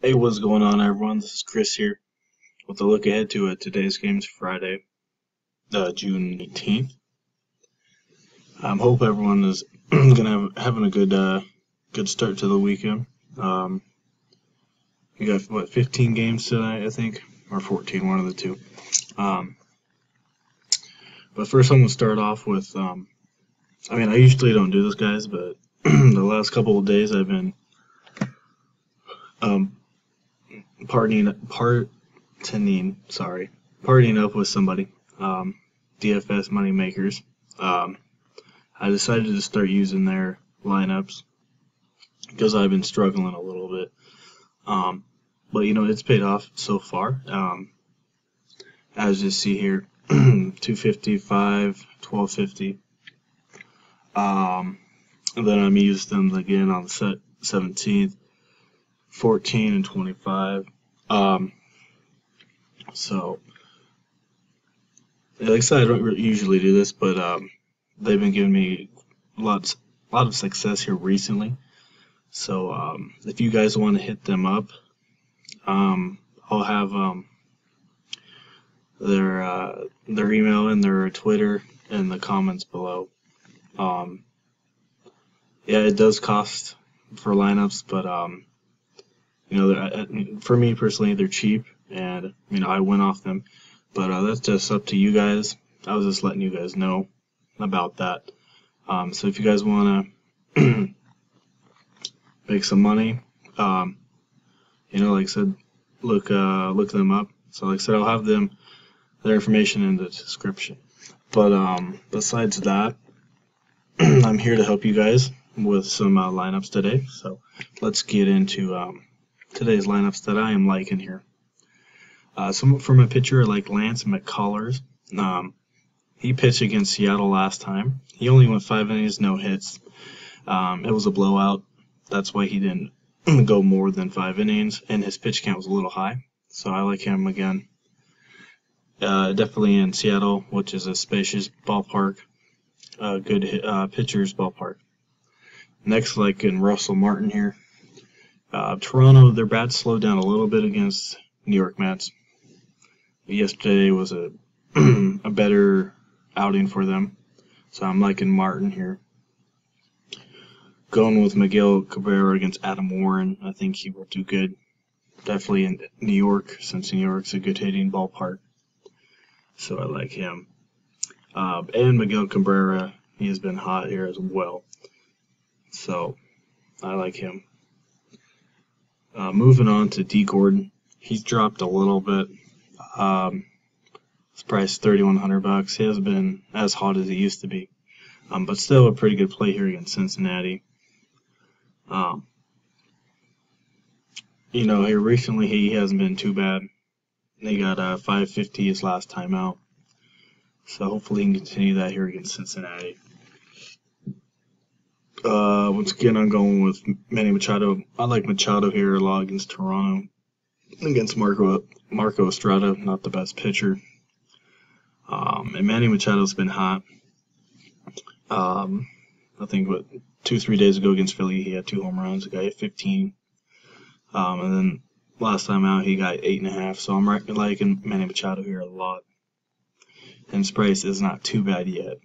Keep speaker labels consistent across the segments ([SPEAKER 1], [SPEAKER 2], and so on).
[SPEAKER 1] Hey, what's going on, everyone? This is Chris here with a look ahead to today's games, Friday, June 18th. Hope everyone is gonna having a good start to the weekend. We got 15 games tonight, I think, or 14, one of the two. But first, I'm gonna start off with. I usually don't do this, guys, but the last couple of days I've been um, partying up with somebody. DFS money makers. I decided to start using their lineups because I've been struggling a little bit. But it's paid off so far. As you see here, 255, 1250. And then I'm used them again on the 17th, 14 and 25. So, like I said, I don't usually do this, but they've been giving me a lot of success here recently. So, if you guys want to hit them up, I'll have their email and their Twitter in the comments below. Yeah, it does cost for lineups, but for me personally, they're cheap, and I went off them. But that's just up to you guys. I was just letting you guys know about that. So if you guys want to make some money, like I said, look them up. So like I said, I'll have their information in the description. But besides that, I'm here to help you guys with some lineups today. So let's get into today's lineups that I am liking here. So for my pitcher, I like Lance McCullers. He pitched against Seattle last time. He only went 5 innings, no hits. It was a blowout. That's why he didn't go more than 5 innings, and his pitch count was a little high. So I like him again. Definitely in Seattle, which is a spacious ballpark, good pitcher's ballpark. Next, like in Russell Martin here. Toronto, their bats slowed down a little bit against New York Mets. Yesterday was a better outing for them, so I'm liking Martin here. Going with Miguel Cabrera against Adam Warren, I think he will do good. Definitely in New York, since New York's a good hitting ballpark, so I like him. And Miguel Cabrera, he has been hot here as well, so I like him. Moving on to D. Gordon, he's dropped a little bit. His price $3,100. He hasn't been as hot as he used to be, but still a pretty good play here against Cincinnati. Here recently he hasn't been too bad. He got 550 his last time out, so hopefully he can continue that here against Cincinnati. Once again, I'm going with Manny Machado. I like Machado here a lot against Toronto. Against Marco Estrada, not the best pitcher. And Manny Machado's been hot. I think 2-3 days ago against Philly, he had 2 home runs. The guy hit 15. And then last time out, he got 8.5. So I'm liking Manny Machado here a lot. And his price is not too bad yet.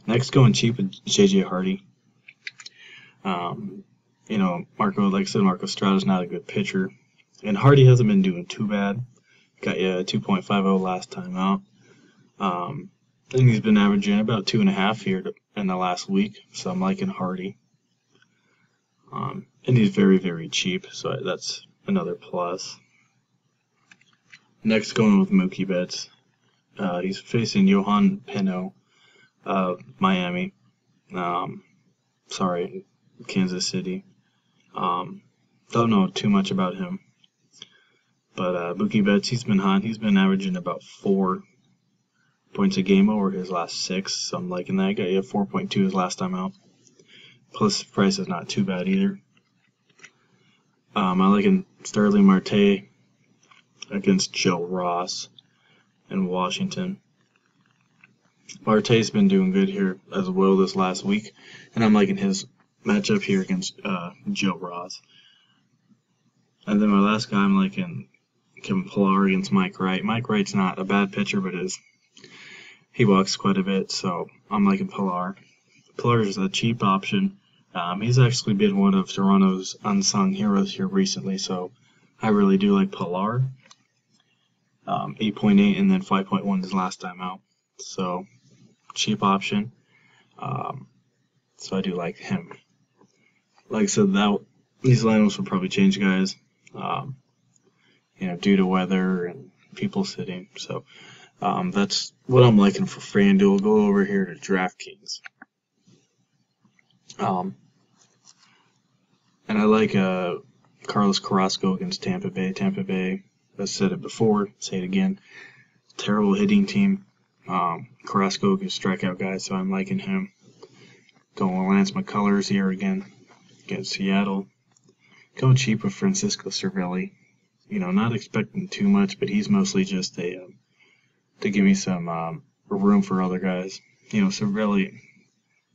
[SPEAKER 1] Next, going cheap with J.J. Hardy. Like I said, Marco Estrada's not a good pitcher. And Hardy hasn't been doing too bad. Got 2.50 last time out. And he's been averaging about 2.5 here in the last week. So I'm liking Hardy. And he's very, very cheap. So that's another plus. Next, going with Mookie Betts. He's facing Johan Peno of Miami. Kansas City. Don't know too much about him. But Mookie Betts, he's been hot. He's been averaging about 4 points a game over his last 6. So I'm liking that. Got 4.2 his last time out. Plus, the price is not too bad either. I like Sterling Marte against Joe Ross in Washington. Marte's been doing good here as well this last week, and I'm liking his matchup here against Joe Ross. And then my last guy I'm liking Kevin Pillar against Mike Wright. Mike Wright's not a bad pitcher, but he walks quite a bit, so I'm liking Pillar. Pillar is a cheap option. He's actually been one of Toronto's unsung heroes here recently, so I really do like Pillar. 8.8 and then 5.1 his last time out, so cheap option. So I do like him. Like I said, these lineups will probably change, guys. Due to weather and people sitting. So that's what I'm liking for Fanduel. Go over here to Draftkings. And I like Carlos Carrasco against Tampa Bay. Tampa Bay, I said it before, say it again. Terrible hitting team. Carrasco can strike out guys, so I'm liking him. Going with Lance McCullers here again against Seattle. Going cheap with Francisco Cervelli. Not expecting too much, but he's mostly just to give me some room for other guys. Cervelli,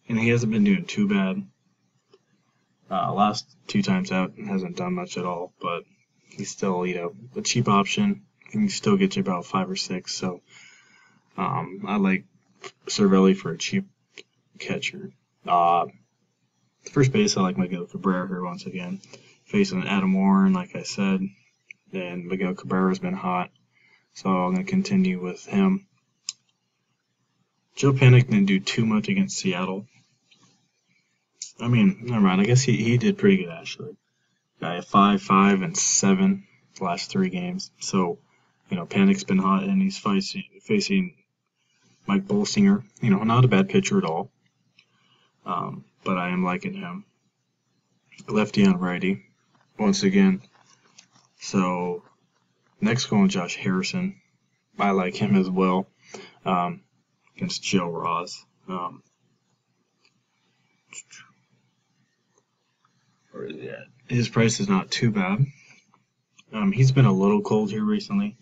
[SPEAKER 1] and he hasn't been doing too bad. Last 2 times out, hasn't done much at all, but he's still, a cheap option. He can still get you about 5 or 6. So I like Cervelli for a cheap catcher. First base, I like Miguel Cabrera here once again, facing Adam Warren, like I said. And Miguel Cabrera's been hot, so I'm going to continue with him. Joe Panik didn't do too much against Seattle. I mean, never mind. I guess he did pretty good, actually. Got 5, 5, and 7 the last 3 games. So, Panik's been hot, and he's facing Mike Bolsinger. Not a bad pitcher at all. But I am liking him. Lefty on righty, once again. So, next going Josh Harrison. I like him as well against Joe Ross. Where is he at? His price is not too bad. He's been a little cold here recently,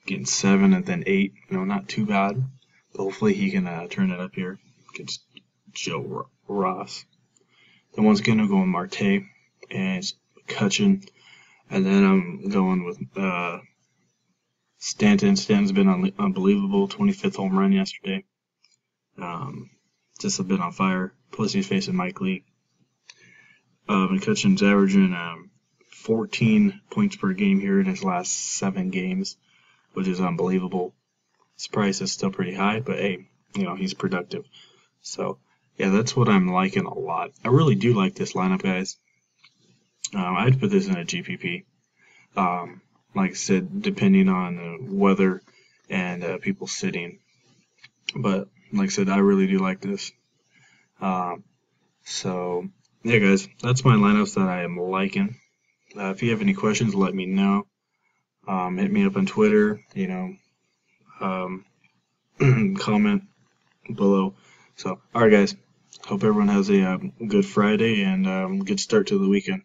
[SPEAKER 1] getting 7 and then 8. Not too bad. But hopefully he can turn it up here against Joe Ross. Then once again, I'm going Marte and McCutchen. And then I'm going with Stanton. Stanton's been unbelievable. 25th home run yesterday. Just a bit on fire. Plus he's facing Mike Lee. McCutchen's averaging 14 points per game here in his last 7 games, which is unbelievable. His price is still pretty high, but hey, he's productive. So, yeah, that's what I'm liking a lot. I really do like this lineup, guys. I'd put this in a GPP. Like I said, depending on weather and people sitting. But, like I said, I really do like this. So, yeah, guys, that's my lineups that I am liking. If you have any questions, let me know. Hit me up on Twitter, comment below. So, alright, guys. Hope everyone has a good Friday and good start to the weekend.